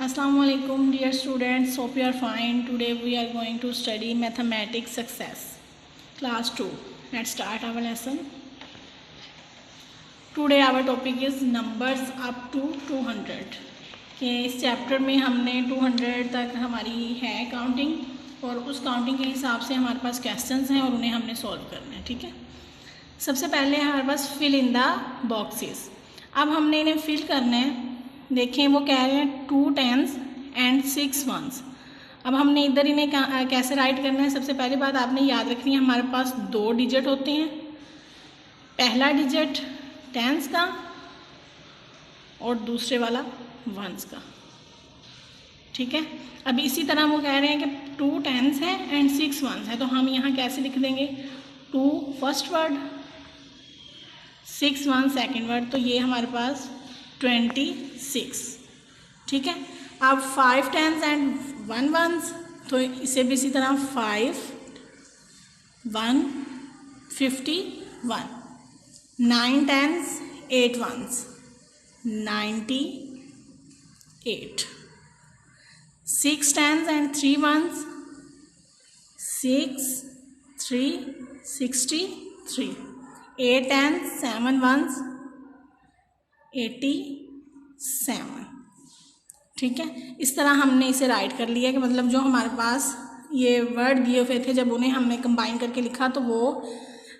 Assalamualaikum dear students, hope you are fine. Today we are going to study mathematics success class 2. Let's start our lesson. Today our topic is numbers up to 200. कि इस chapter में हमने 200 तक हमारी है counting और उस counting के हिसाब से हमारे पास क्वेश्चंस हैं और उन्हें हमने सॉल्व करना है। ठीक है, सबसे पहले हमारे पास फिल इन द बॉक्सेस। अब हमने इन्हें फिल करना है। देखें वो कह रहे हैं 2 10s एंड 6 1s। अब हमने इधर इन्हें कैसे राइट करना है। सबसे पहली बात आपने याद रखनी है, हमारे पास 2 डिजिट होते हैं। पहला डिजिट 10s का और दूसरे वाला 1s का। ठीक है, अब इसी तरह वो कह रहे हैं कि 2 10s है एंड 6 1s है, तो हम यहाँ कैसे लिख देंगे 2 फर्स्ट वर्ड 6 1 सेकेंड वर्ड, तो ये हमारे पास 26। ठीक है, अब 5 10s एंड 1 1s, तो इसे भी इसी तरह 5 1 51। 9 10s 8 1s 98। 6 10s and 3 1s 6 3 63। 8 10s 7 1s 87। ठीक है, इस तरह हमने इसे राइट कर लिया कि मतलब जो हमारे पास ये वर्ड दिए हुए थे जब उन्हें हमने कंबाइन करके लिखा तो वो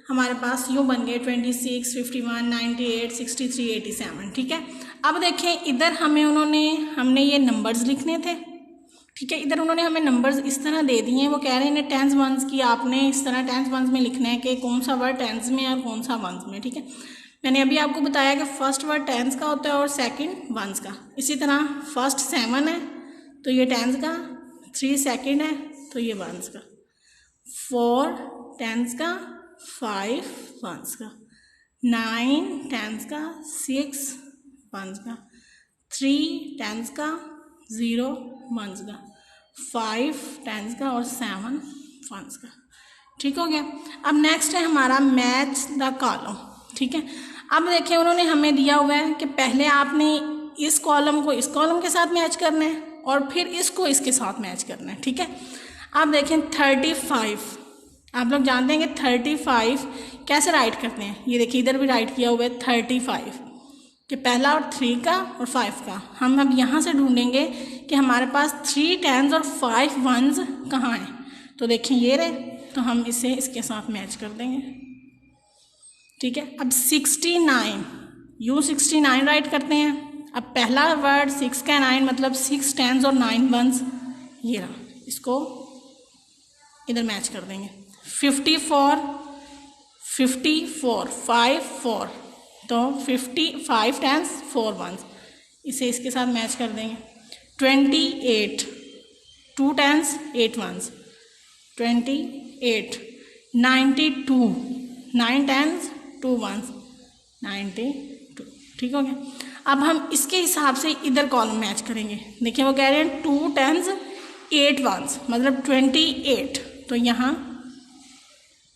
हमारे पास यूँ बन गए 26 51 98 63 87। ठीक है, अब देखें इधर हमने ये नंबर्स लिखने थे। ठीक है, इधर उन्होंने हमें नंबर्स इस तरह दे दिए हैं। वो कह रहे हैं इन्हें 10s 1s की आपने इस तरह 10s 1s में लिखना है कि कौन सा वर्ड 10s में और कौन सा 1s में। ठीक है, मैंने अभी आपको बताया कि फर्स्ट वर्ड 10s का होता है और सेकंड 1s का। इसी तरह फर्स्ट 7 है तो ये 10s का, 3 सेकंड है तो ये 1s का, 4 10s का, 5 1s का, 9 10s का, 6 1s का, 3 10s का, 0 1s का, 5 10s का और 7 1s का। ठीक हो गया। अब नेक्स्ट है हमारा मैच द कॉलम। ठीक है, अब देखिए उन्होंने हमें दिया हुआ है कि पहले आपने इस कॉलम को इस कॉलम के साथ मैच करना है और फिर इसको इसके साथ मैच करना है। ठीक है, अब देखें 35। आप लोग जानते हैं कि 35 कैसे राइट करते हैं। ये देखिए इधर भी राइट किया हुआ है 35 कि पहला और 3 का और 5 का। हम अब यहाँ से ढूंढेंगे कि हमारे पास 3 10s और 5 1s कहाँ हैं। तो देखें ये रहे, तो हम इसे इसके साथ मैच कर देंगे। ठीक है, अब 69 यूँ 69 राइट करते हैं। अब पहला वर्ड 6 का 9 मतलब 6 10s और 9 1s, ये रहा, इसको इधर मैच कर देंगे। 54 5 4, तो 55 10s 4 1s, इसे इसके साथ मैच कर देंगे। 28 2 10s 8 1s 28। 92 9 10s 2 1s 92। ठीक हो गया। अब हम इसके हिसाब से इधर कॉलम मैच करेंगे। देखिए वो कह रहे हैं 2 10s 8 1s मतलब 28, तो यहाँ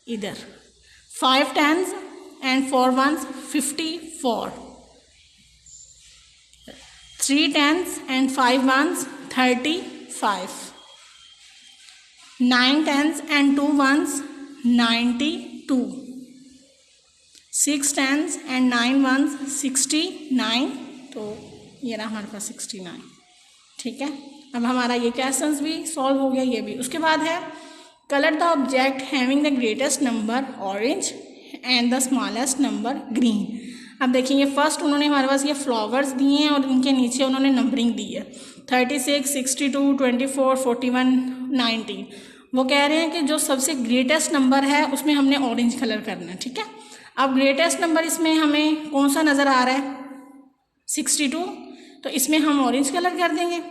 इधर 5 10s and 4 1s 54। 3 10s and 5 1s 35। 9 10s and 2 1s 92। 6 10s and 9 1s 69, तो ये रहा हमारे पास 69। ठीक है, अब हमारा ये क्वेश्चंस भी सॉल्व हो गया, ये भी। उसके बाद है colour the object having the greatest number orange and the smallest number green. अब देखिए फर्स्ट उन्होंने हमारे पास ये फ्लावर्स दिए हैं और इनके नीचे उन्होंने नंबरिंग दी है 36 62 24 41 19। वो कह रहे हैं कि जो सबसे ग्रेटेस्ट नंबर है उसमें हमने ऑरेंज कलर करना है। ठीक है, अब ग्रेटेस्ट नंबर इसमें हमें कौन सा नज़र आ रहा है 62, तो इसमें हम ऑरेंज कलर कर देंगे।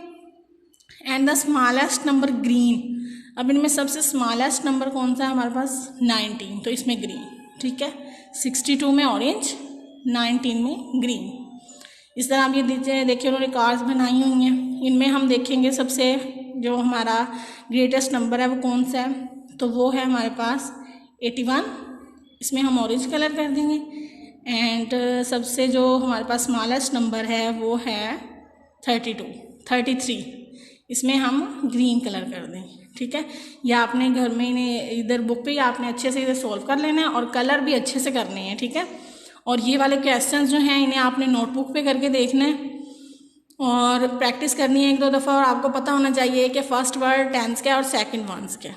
And the smallest number green, अब इनमें सबसे स्मॉलेस्ट नंबर कौन सा है हमारे पास 19, तो इसमें ग्रीन। ठीक है, 62 में ऑरेंज 19 में ग्रीन। इस तरह आप ये देखिए उन्होंने कार्ड्स बनाई हुई हैं। इनमें हम देखेंगे सबसे जो हमारा ग्रेटेस्ट नंबर है वो कौन सा है, तो वो है हमारे पास 81, इसमें हम ऑरेंज कलर कर देंगे। एंड सबसे जो हमारे पास स्मॉलेस्ट नंबर है वो है 32, 33, इसमें हम ग्रीन कलर कर दें, ठीक है। या आपने घर में इन्हें इधर बुक पे या आपने अच्छे से इधर सॉल्व कर लेना है और कलर भी अच्छे से करने हैं, ठीक है। और ये वाले क्वेश्चंस जो हैं इन्हें आपने नोटबुक पे करके देखना है और प्रैक्टिस करनी है 1-2 दफ़ा, और आपको पता होना चाहिए कि फर्स्ट वर्ड टेंस क्या और सेकंड वंस क्या।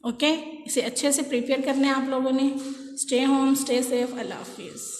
ओके, इसे अच्छे से प्रिपेयर करना है आप लोगों ने। स्टे होम, स्टे सेफ, अल्लाह हाफिज़।